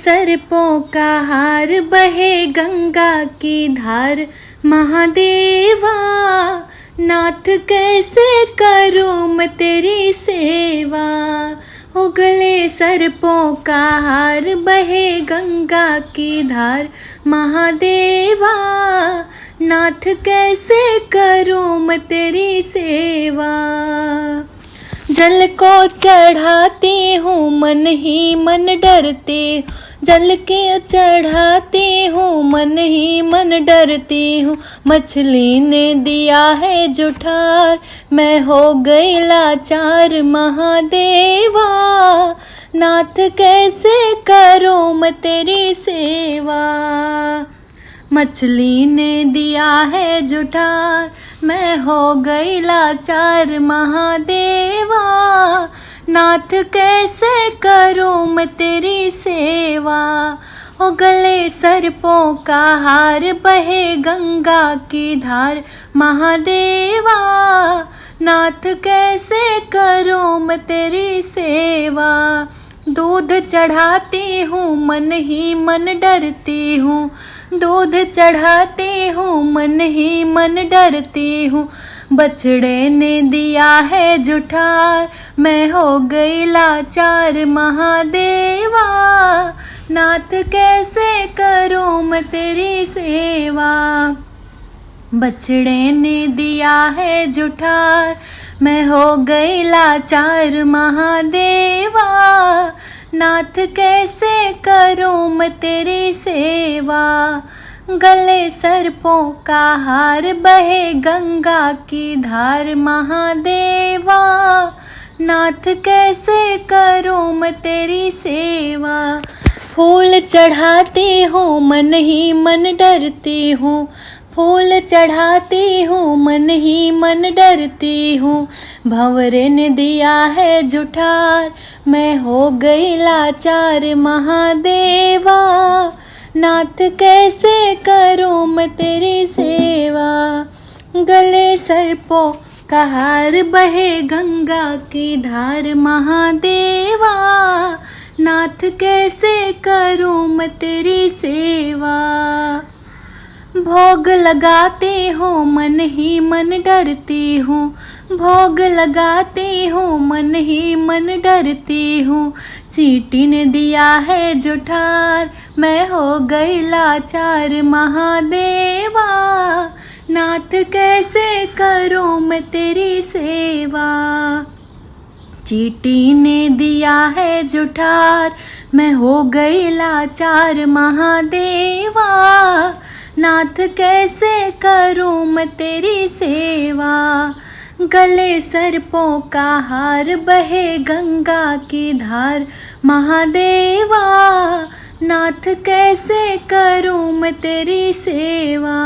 सर्पों का हार, बहे गंगा की धार। महादेवा नाथ कैसे करूँ मैं तेरी सेवा। उगले सर्पों का हार, बहे गंगा की धार। महादेवा नाथ कैसे करूँ मैं तेरी सेवा। जल को चढ़ाती हूँ मन ही मन डरती, जल के चढ़ाती हूँ मन ही मन डरती हूँ। मछली ने दिया है जुठार, मैं हो गई लाचार। महादेवा नाथ कैसे करूँ मैं तेरी सेवा। मछली ने दिया है जुठार, मैं हो गई लाचार। महादेवा नाथ कैसे करूँ मैं तेरी सेवा। ओ गले सर्पों का हार, बहे गंगा की धार। महादेवा नाथ कैसे करूँ मैं तेरी सेवा। दूध चढ़ाती हूँ मन ही मन डरती हूँ, दूध चढ़ाती हूँ मन ही मन डरती हूँ। बछड़े ने दिया है जुठार, मैं हो गई लाचार। महादेवा नाथ कैसे करूँ मैं तेरी सेवा। बछड़े ने दिया है जुठार, मैं हो गई लाचार। महादेवा नाथ कैसे करूँ मैं तेरी सेवा। गले सर्पों का हार, बहे गंगा की धार। महादेवा नाथ कैसे करूँ मैं तेरी सेवा। फूल चढ़ाती हूँ मन ही मन डरती हूँ, फूल चढ़ाती हूँ मन ही मन डरती हूँ। भंवरे ने दिया है जुठार, मैं हो गई लाचार। महादेवा नाथ कैसे करूँ मैं तेरी सेवा। गले सर्पों का हार, बहे गंगा की धार। महादेवा नाथ कैसे करूँ मैं तेरी सेवा। भोग लगाती हूँ मन ही मन डरती हूँ, भोग लगाती हूँ मन ही मन डरती हूँ। चींटी ने दिया है जुठार, मैं हो गई लाचार। महादेवा नाथ कैसे करूँ मैं तेरी सेवा। चींटी ने दिया है जुठार, मैं हो गई लाचार। महादेवा नाथ कैसे करूँ मैं तेरी सेवा। गले सर्पों का हार, बहे गंगा की धार। महादेवा नाथ कैसे करूँ मैं तेरी सेवा।